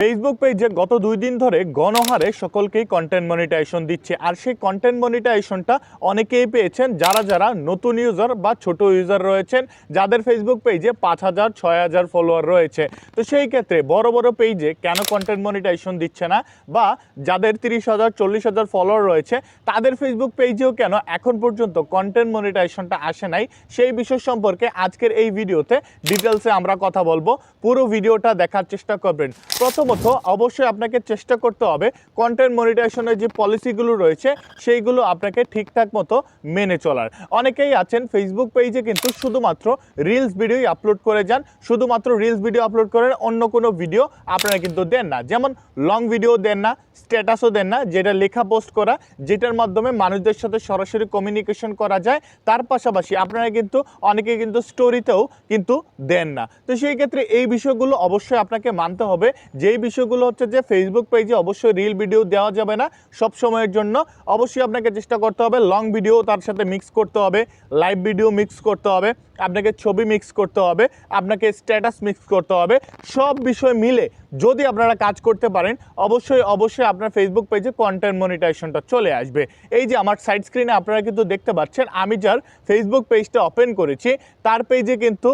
Facebook পেজে গত 2 দিন ধরে গণহারে সকলকেই কন্টেন্ট মনিটাইজেশন দিচ্ছে। আর সেই কন্টেন্ট মনিটাইজেশনটা অনেকেই পেয়েছেন যারা নতুন ইউজার বা ছোট ইউজার রয়েছেন, যাদের ফেসবুক পেজে 5000 6000 ফলোয়ার রয়েছে। তো সেই ক্ষেত্রে বড় বড় পেজে কেন কন্টেন্ট মনিটাইজেশন দিচ্ছে না, বা যাদের 30,000 40,000 ফলোয়ার রয়েছে তাদের ফেসবুক পেজেও কেন এখন পর্যন্ত কন্টেন্ট মনিটাইজেশনটা আসে নাই, সেই বিষয় সম্পর্কে আজকের এই ভিডিওতে ডিটেলসে আমরা কথা বলবো। পুরো ভিডিওটা দেখার চেষ্টা করবেন। প্রথমত অবশ্যই আপনাকে চেষ্টা করতে হবে কন্টেন্ট মনিটাইজেশনের যে পলিসিগুলো রয়েছে সেইগুলো আপনাকে ঠিকঠাক মতো মেনে চলার। অনেকেই আছেন ফেসবুক পেজে কিন্তু শুধুমাত্র রিলস ভিডিওই আপলোড করে যান, শুধুমাত্র রিলস ভিডিও আপলোড করেন, অন্য কোনো ভিডিও আপনারা কিন্তু দেন না। যেমন লং ভিডিও দেন না, স্ট্যাটাসও দেন না, যেটা লেখা পোস্ট করা, যেটার মাধ্যমে মানুষদের সাথে সরাসরি কমিউনিকেশন করা যায়। তার পাশাপাশি আপনারা কিন্তু অনেকে কিন্তু স্টোরিতেও কিন্তু দেন না। তো সেই ক্ষেত্রে এই বিষয়গুলো অবশ্যই আপনাকে মানতে হবে। যেই বিষয়গুলো হচ্ছে যে ফেসবুক পেজে অবশ্যই রিল ভিডিও দেওয়া যাবে না সব সময়ের জন্য। অবশ্যই আপনাকে চেষ্টা করতে হবে লং ভিডিও তার সাথে মিক্স করতে হবে, লাইভ ভিডিও মিক্স করতে হবে, আপনাকে ছবি মিক্স করতে হবে, আপনাকে স্ট্যাটাস মিক্স করতে হবে। সব বিষয় মিলে যদি আপনারা কাজ করতে পারেন অবশ্যই আপনার ফেসবুক পেজে কন্টেন্ট মনিটাইজেশনটা চলে আসবে। এই যে আমার সাইড স্ক্রিনে আপনারা কিন্তু দেখতে পাচ্ছেন, আমি যার ফেসবুক পেজটা ওপেন করেছি তার পেজে কিন্তু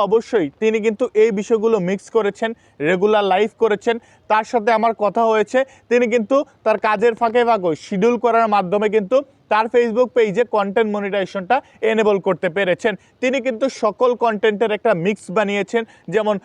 অবশ্যই তিনি কিন্তু এই বিষয়গুলো মিক্স করেছেন, রেগুলার লাইভ করেছেন, তার সাথে আমার কথা হয়েছে। তিনি কিন্তু তার কাজের ফাঁকে শিডিউল করার মাধ্যমে কিন্তু তার ফেসবুক পেজে কন্টেন্ট মনিটাইজেশনটা এনেবল করতে পেরেছেন। তিনি কিন্তু সকল কন্টেন্টের একটা মিক্স বানিয়েছেন, যেমন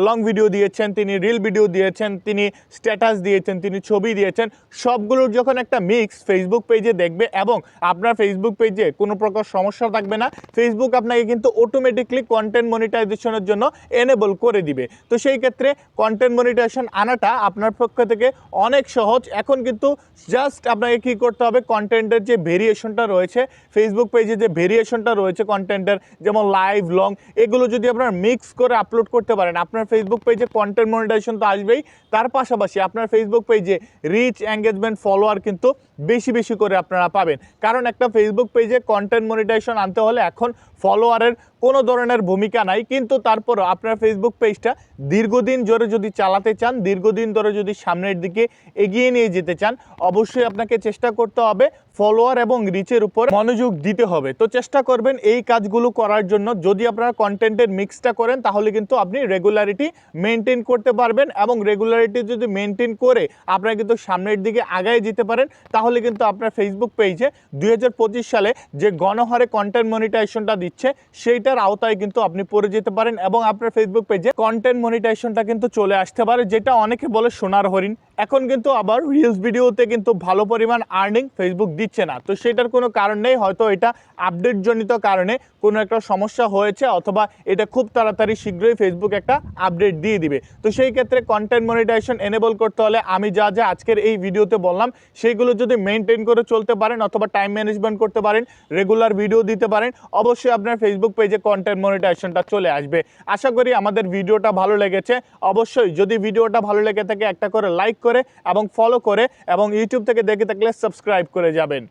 লং ভিডিও দিয়েছেন, তিনি রিল ভিডিও দিয়েছেন, তিনি স্ট্যাটাস দিয়েছেন, তিনি ছবি দিয়েছেন। সবগুলোর যখন একটা মিক্স ফেসবুক পেজে দেখবে এবং আপনার ফেসবুক পেজে কোনো প্রকার সমস্যা থাকবে না, ফেসবুক আপনাকে কিন্তু অটোমেটিকলি কন্টেন্ট মনিটাইজেশনের জন্য এনেবল করে দিবে। তো সেই ক্ষেত্রে কন্টেন্ট মনিটাইজেশন আনাটা আপনার পক্ষ থেকে অনেক সহজ। এখন কিন্তু জাস্ট আপনাকে কী করতে হবে, কন্টেন্টের যে ভেরিয়েশনটা রয়েছে ফেসবুক পেজে, যে ভেরিয়েশনটা রয়েছে কন্টেন্টের, যেমন লাইভ, লং, এগুলো যদি আপনারা মিক্স করে আপলোড করতে পারেন আপনার ফেসবুক পেজে কন্টেন্ট মনিটাইজেশন তো আসবেই। তার পাশাপাশি আপনার ফেসবুক পেজে রিচ, এঙ্গেজমেন্ট, ফলোয়ার কিন্তু বেশি করে আপনারা পাবেন। কারণ একটা ফেসবুক পেজে কন্টেন্ট মনিটাইজেশন আনতে হলে এখন ফলোয়ারের কোনো ধরনের ভূমিকা নাই, কিন্তু তারপরও আপনার ফেসবুক পেজটা দীর্ঘদিন ধরে যদি চালাতে চান, দীর্ঘদিন ধরে যদি সামনের দিকে এগিয়ে নিয়ে যেতে চান, অবশ্যই আপনাকে চেষ্টা করতে হবে ফলোয়ার এবং রিচের উপর মনোযোগ দিতে হবে। তো চেষ্টা করবেন এই কাজগুলো করার জন্য। যদি আপনারা কন্টেন্টের মিক্সটা করেন তাহলে কিন্তু আপনি রেগুলারিটি মেনটেন করতে পারবেন, এবং রেগুলারিটি যদি মেনটেন করে আপনারা কিন্তু সামনের দিকে আগায় যেতে পারেন, তাহলে কিন্তু আপনার ফেসবুক পেজে 2025 সালে যে গণহারে কন্টেন্ট মনিটাইজেশনটা দিচ্ছে সেইটার আওতায় কিন্তু আপনি পড়ে যেতে পারেন, এবং আপনার ফেসবুক পেজে কন্টেন্ট মনিটাইজেশনটা কিন্তু চলে আসতে পারে, যেটা অনেকে বলে সোনার হরিণ। এখন কিন্তু আবার রিলস ভিডিওতে কিন্তু ভালো পরিমাণ আর্নিং ফেসবুক দিচ্ছে না। তো সেটার কোনো কারণ নেই, হয়তো এটা আপডেট জনিত কারণে কোনো একটা সমস্যা হয়েছে, অথবা এটা খুব তাড়াতাড়ি শীঘ্রই ফেসবুক একটা আপডেট দিয়ে দিবে। তো সেই ক্ষেত্রে কন্টেন্ট মনিটাইজেশন এনেবল করতে হলে আমি যা আজকের এই ভিডিওতে বললাম সেইগুলো যদি মেনটেন করে চলতে পারেন, অথবা টাইম ম্যানেজমেন্ট করতে পারেন, রেগুলার ভিডিও দিতে পারেন, অবশ্যই আপনার ফেসবুক পেজে কন্টেন্ট মনিটাইজেশনটা চলে আসবে। আশা করি আমাদের ভিডিওটা ভালো লেগেছে। অবশ্যই যদি ভিডিওটা ভালো লেগে থাকে একটা করে লাইক করে এবং ফলো করে, এবং ইউটিউব থেকে দেখে থাকলে সাবস্ক্রাইব করে যাবেন।